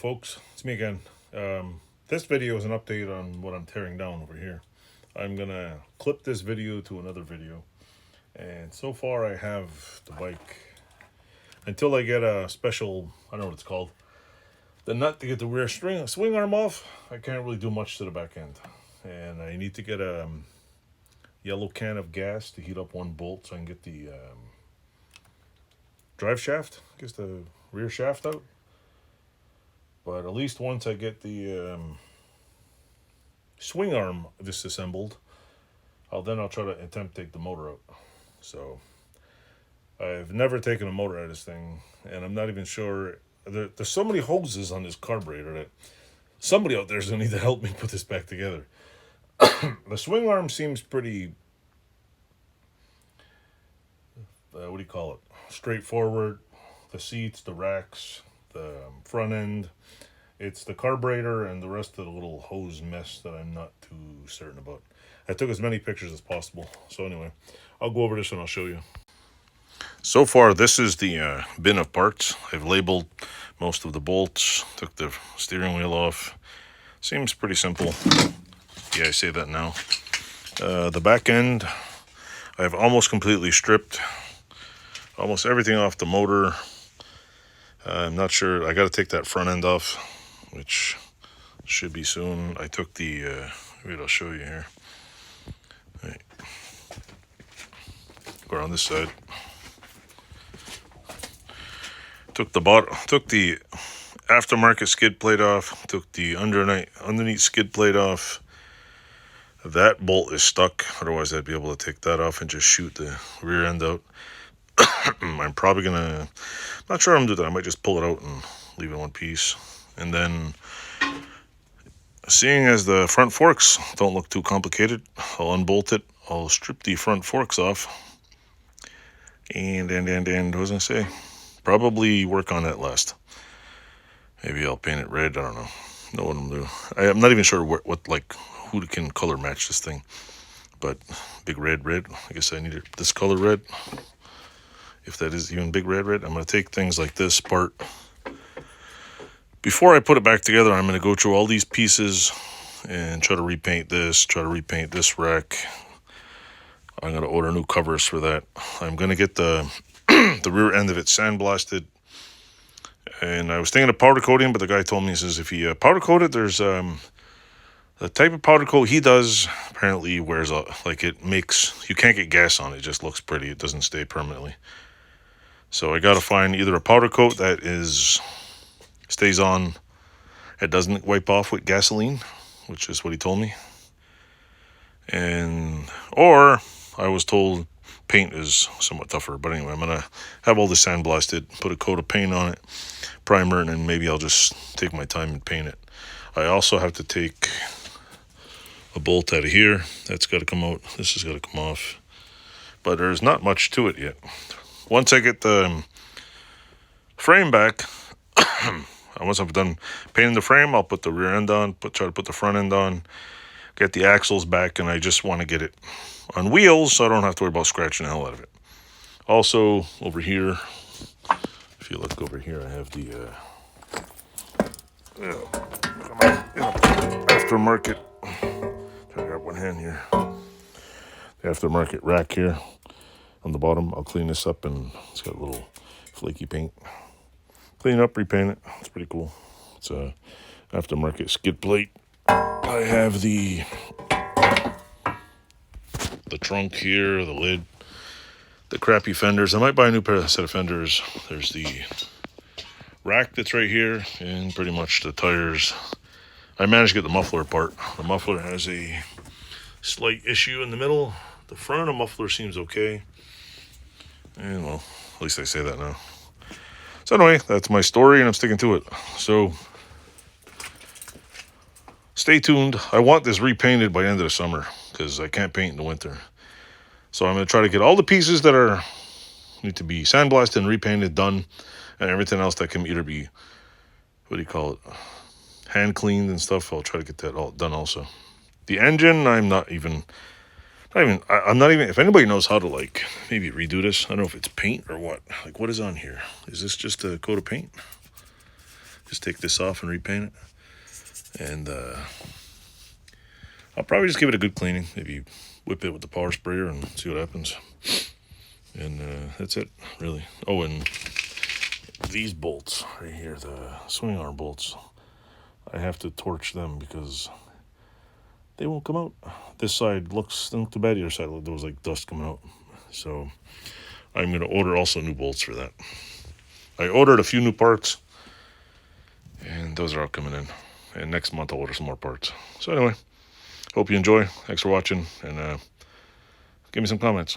folks? It's me again. This video is an update on what I'm tearing down over here. I'm gonna clip this video to another video, and so far I have the bike until I get a special, I don't know what it's called, the nut to get the rear swing arm off. I can't really do much to the back end, and I need to get a yellow can of gas to heat up one bolt so I can get the drive shaft, I guess the rear shaft out. But at least once I get the swing arm disassembled, I'll try to attempt to take the motor out. So I've never taken a motor out of this thing, and I'm not even sure. There's so many hoses on this carburetor that somebody out there is going to need to help me put this back together. The swing arm seems pretty, what do you call it? Straightforward. The seats, the racks, the front end. It's the carburetor and the rest of the little hose mess that I'm not too certain about. I took as many pictures as possible. So anyway, I'll go over this and I'll show you. So far, this is the bin of parts. I've labeled most of the bolts, took the steering wheel off. Seems pretty simple. Yeah, I say that now. The back end, I've almost completely stripped almost everything off the motor. I'm not sure. I got to take that front end off, which should be soon. I took the, wait, I'll show you here. Right. Go around this side. Took the aftermarket skid plate off. Took the underneath skid plate off. That bolt is stuck. Otherwise, I'd be able to take that off and just shoot the rear end out. I'm probably gonna, not sure I'm gonna do that. I might just pull it out and leave it in one piece. And then, seeing as the front forks don't look too complicated, I'll unbolt it. I'll strip the front forks off. And what was I gonna say? Probably work on that last. Maybe I'll paint it red. I don't know. Know what I'm doing. I'm not even sure who can color match this thing. But big red. I guess I need it this color red. If that is even big red. I'm going to take things like this part. Before I put it back together, I'm going to go through all these pieces and try to repaint this rack. I'm going to order new covers for that. I'm going to get the the rear end of it sandblasted. And I was thinking of powder coating, but the guy told me, he says, if you powder coat it, there's the type of powder coat he does apparently wears out. Like it makes, you can't get gas on it. It just looks pretty. It doesn't stay permanently. So I got to find either a powder coat that stays on, it doesn't wipe off with gasoline, which is what he told me. Or I was told paint is somewhat tougher. But anyway, I'm going to have all this sandblasted, put a coat of paint on it, primer, and then maybe I'll just take my time and paint it. I also have to take a bolt out of here. That's got to come out. This has got to come off. But there's not much to it yet. Once I get the frame back, once I've done painting the frame, I'll put the rear end on, try to put the front end on, get the axles back, and I just want to get it on wheels so I don't have to worry about scratching the hell out of it. Also, over here, if you look over here, I have the aftermarket. Try to grab one hand here. The aftermarket rack here. On the bottom, I'll clean this up, and it's got a little flaky paint. Clean it up, repaint it. It's pretty cool. It's a aftermarket skid plate. I have the trunk here, the lid, the crappy fenders. I might buy a new set of fenders. There's the rack that's right here, and pretty much the tires. I managed to get the muffler apart. The muffler has a slight issue in the middle. The front of the muffler seems okay. And well, at least I say that now. So anyway, that's my story, and I'm sticking to it. So stay tuned. I want this repainted by the end of the summer because I can't paint in the winter. So I'm going to try to get all the pieces that need to be sandblasted and repainted done, and everything else that can either be, what do you call it, hand cleaned and stuff. I'll try to get that all done also. The engine, I'm not even, if anybody knows how to maybe redo this. I don't know if it's paint or what. What is on here? Is this just a coat of paint? Just take this off and repaint it. And I'll probably just give it a good cleaning. Maybe whip it with the power sprayer and see what happens. And that's it, really. Oh, and these bolts right here, the swing arm bolts, I have to torch them because they won't come out. This side looks not too bad. The other side, there was like dust coming out. So I'm going to order also new bolts for that. I ordered a few new parts, and those are all coming in. And next month I'll order some more parts. So anyway, hope you enjoy. Thanks for watching, and give me some comments.